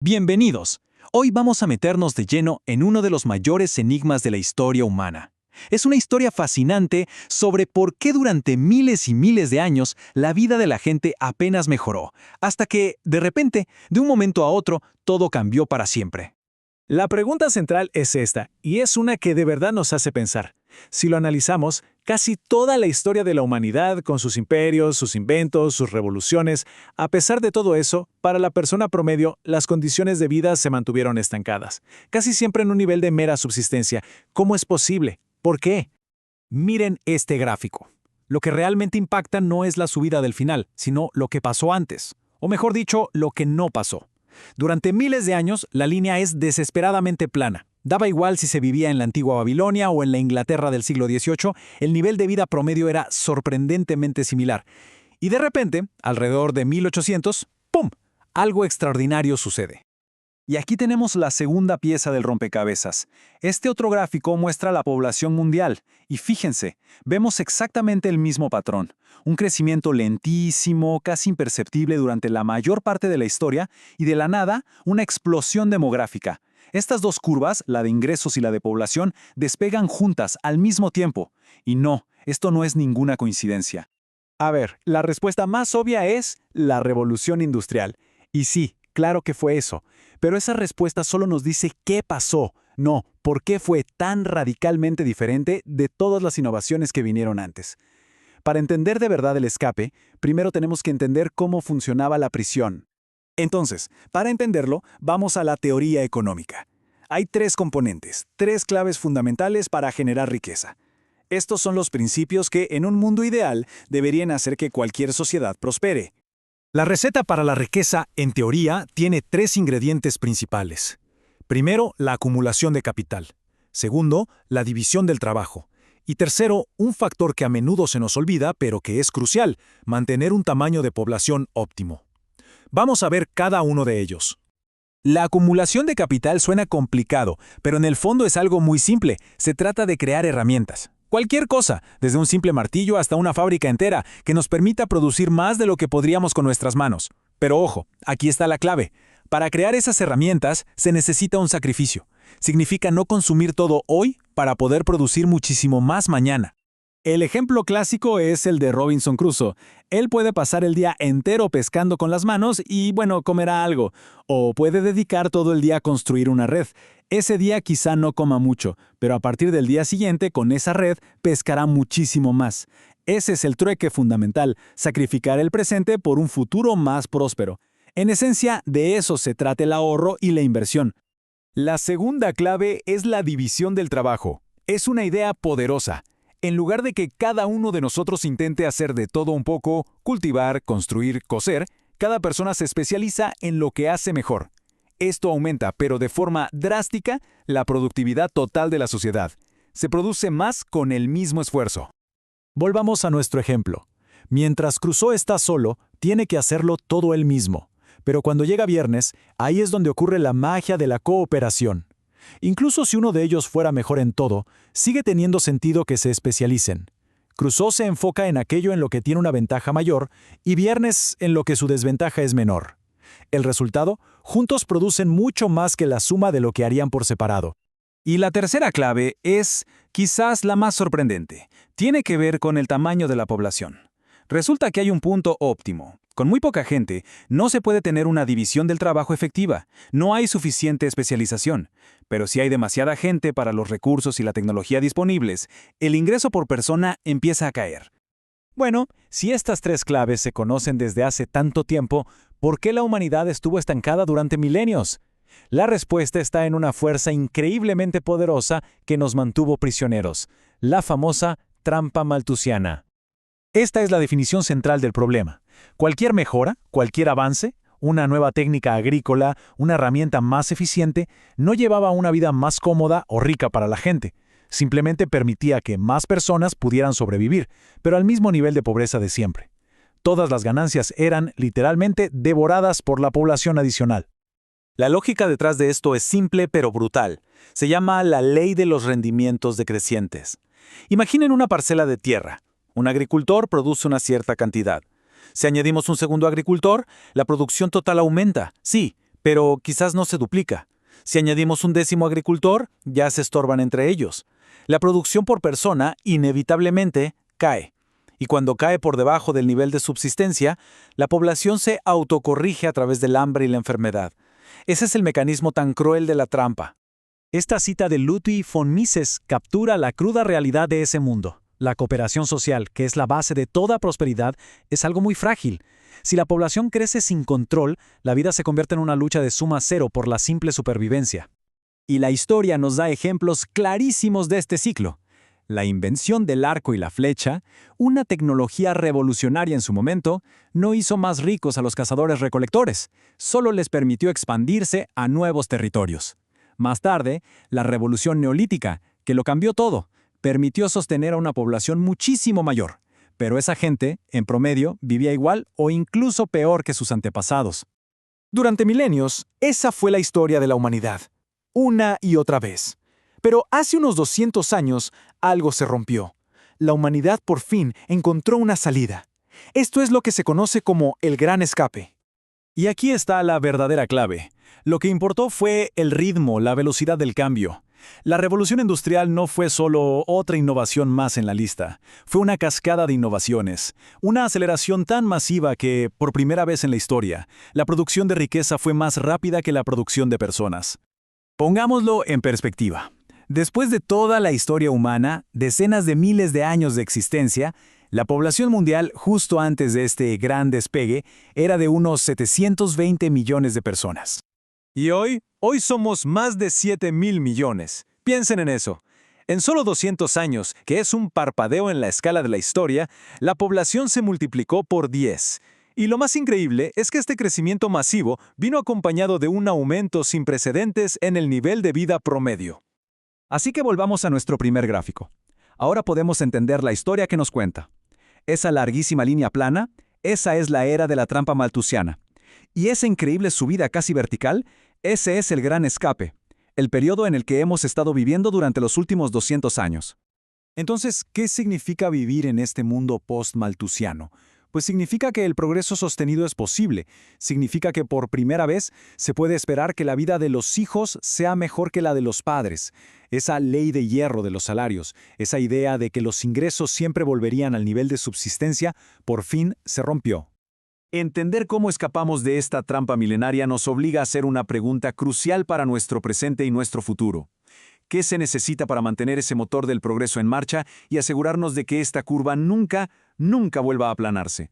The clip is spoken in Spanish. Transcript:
Bienvenidos. Hoy vamos a meternos de lleno en uno de los mayores enigmas de la historia humana. Es una historia fascinante sobre por qué durante miles y miles de años la vida de la gente apenas mejoró, hasta que, de repente, de un momento a otro, todo cambió para siempre. La pregunta central es esta, y es una que de verdad nos hace pensar. Si lo analizamos, casi toda la historia de la humanidad, con sus imperios, sus inventos, sus revoluciones, a pesar de todo eso, para la persona promedio, las condiciones de vida se mantuvieron estancadas, casi siempre en un nivel de mera subsistencia. ¿Cómo es posible? ¿Por qué? Miren este gráfico. Lo que realmente impacta no es la subida del final, sino lo que pasó antes, o mejor dicho, lo que no pasó. Durante miles de años, la línea es desesperadamente plana. Daba igual si se vivía en la antigua Babilonia o en la Inglaterra del siglo XVIII, el nivel de vida promedio era sorprendentemente similar. Y de repente, alrededor de 1800, ¡pum!, algo extraordinario sucede. Y aquí tenemos la segunda pieza del rompecabezas. Este otro gráfico muestra la población mundial. Y fíjense, vemos exactamente el mismo patrón. Un crecimiento lentísimo, casi imperceptible durante la mayor parte de la historia, y de la nada, una explosión demográfica. Estas dos curvas, la de ingresos y la de población, despegan juntas al mismo tiempo. Y no, esto no es ninguna coincidencia. A ver, la respuesta más obvia es la revolución industrial. Y sí, claro que fue eso. Pero esa respuesta solo nos dice qué pasó, no por qué fue tan radicalmente diferente de todas las innovaciones que vinieron antes. Para entender de verdad el escape, primero tenemos que entender cómo funcionaba la prisión. Entonces, para entenderlo, vamos a la teoría económica. Hay tres componentes, tres claves fundamentales para generar riqueza. Estos son los principios que, en un mundo ideal, deberían hacer que cualquier sociedad prospere. La receta para la riqueza, en teoría, tiene tres ingredientes principales. Primero, la acumulación de capital. Segundo, la división del trabajo. Y tercero, un factor que a menudo se nos olvida, pero que es crucial, mantener un tamaño de población óptimo. Vamos a ver cada uno de ellos. La acumulación de capital suena complicado, pero en el fondo es algo muy simple. Se trata de crear herramientas. Cualquier cosa, desde un simple martillo hasta una fábrica entera, que nos permita producir más de lo que podríamos con nuestras manos. Pero ojo, aquí está la clave. Para crear esas herramientas se necesita un sacrificio. Significa no consumir todo hoy para poder producir muchísimo más mañana. El ejemplo clásico es el de Robinson Crusoe. Él puede pasar el día entero pescando con las manos y, bueno, comerá algo. O puede dedicar todo el día a construir una red. Ese día quizá no coma mucho, pero a partir del día siguiente, con esa red, pescará muchísimo más. Ese es el trueque fundamental, sacrificar el presente por un futuro más próspero. En esencia, de eso se trata el ahorro y la inversión. La segunda clave es la división del trabajo. Es una idea poderosa. En lugar de que cada uno de nosotros intente hacer de todo un poco, cultivar, construir, coser, cada persona se especializa en lo que hace mejor. Esto aumenta, pero de forma drástica, la productividad total de la sociedad. Se produce más con el mismo esfuerzo. Volvamos a nuestro ejemplo. Mientras Crusoe está solo, tiene que hacerlo todo él mismo. Pero cuando llega viernes, ahí es donde ocurre la magia de la cooperación. Incluso si uno de ellos fuera mejor en todo, sigue teniendo sentido que se especialicen. Crusoe se enfoca en aquello en lo que tiene una ventaja mayor y Viernes en lo que su desventaja es menor. El resultado, juntos producen mucho más que la suma de lo que harían por separado. Y la tercera clave es, quizás la más sorprendente. Tiene que ver con el tamaño de la población. Resulta que hay un punto óptimo. Con muy poca gente, no se puede tener una división del trabajo efectiva. No hay suficiente especialización. Pero si hay demasiada gente para los recursos y la tecnología disponibles, el ingreso por persona empieza a caer. Bueno, si estas tres claves se conocen desde hace tanto tiempo, ¿por qué la humanidad estuvo estancada durante milenios? La respuesta está en una fuerza increíblemente poderosa que nos mantuvo prisioneros, la famosa trampa malthusiana. Esta es la definición central del problema. Cualquier mejora, cualquier avance, una nueva técnica agrícola, una herramienta más eficiente, no llevaba a una vida más cómoda o rica para la gente. Simplemente permitía que más personas pudieran sobrevivir, pero al mismo nivel de pobreza de siempre. Todas las ganancias eran, literalmente, devoradas por la población adicional. La lógica detrás de esto es simple pero brutal. Se llama la ley de los rendimientos decrecientes. Imaginen una parcela de tierra. Un agricultor produce una cierta cantidad. Si añadimos un segundo agricultor, la producción total aumenta, sí, pero quizás no se duplica. Si añadimos un 10º agricultor, ya se estorban entre ellos. La producción por persona inevitablemente cae. Y cuando cae por debajo del nivel de subsistencia, la población se autocorrige a través del hambre y la enfermedad. Ese es el mecanismo tan cruel de la trampa. Esta cita de Ludwig von Mises captura la cruda realidad de ese mundo. La cooperación social, que es la base de toda prosperidad, es algo muy frágil. Si la población crece sin control, la vida se convierte en una lucha de suma cero por la simple supervivencia. Y la historia nos da ejemplos clarísimos de este ciclo. La invención del arco y la flecha, una tecnología revolucionaria en su momento, no hizo más ricos a los cazadores-recolectores, solo les permitió expandirse a nuevos territorios. Más tarde, la revolución neolítica, que lo cambió todo, permitió sostener a una población muchísimo mayor, pero esa gente, en promedio, vivía igual o incluso peor que sus antepasados. Durante milenios, esa fue la historia de la humanidad, una y otra vez. Pero hace unos 200 años, algo se rompió. La humanidad por fin encontró una salida. Esto es lo que se conoce como el Gran Escape. Y aquí está la verdadera clave. Lo que importó fue el ritmo, la velocidad del cambio. La revolución industrial no fue solo otra innovación más en la lista. Fue una cascada de innovaciones. Una aceleración tan masiva que, por primera vez en la historia, la producción de riqueza fue más rápida que la producción de personas. Pongámoslo en perspectiva. Después de toda la historia humana, decenas de miles de años de existencia, la población mundial justo antes de este gran despegue era de unos 720 millones de personas. Y hoy somos más de 7.000 millones. Piensen en eso. En solo 200 años, que es un parpadeo en la escala de la historia, la población se multiplicó por 10. Y lo más increíble es que este crecimiento masivo vino acompañado de un aumento sin precedentes en el nivel de vida promedio. Así que volvamos a nuestro primer gráfico. Ahora podemos entender la historia que nos cuenta. Esa larguísima línea plana, esa es la era de la trampa malthusiana. Y esa increíble subida casi vertical, ese es el gran escape, el periodo en el que hemos estado viviendo durante los últimos 200 años. Entonces, ¿qué significa vivir en este mundo post-malthusiano? Pues significa que el progreso sostenido es posible. Significa que por primera vez se puede esperar que la vida de los hijos sea mejor que la de los padres. Esa ley de hierro de los salarios, esa idea de que los ingresos siempre volverían al nivel de subsistencia, por fin se rompió. Entender cómo escapamos de esta trampa milenaria nos obliga a hacer una pregunta crucial para nuestro presente y nuestro futuro. ¿Qué se necesita para mantener ese motor del progreso en marcha y asegurarnos de que esta curva nunca vuelva a aplanarse?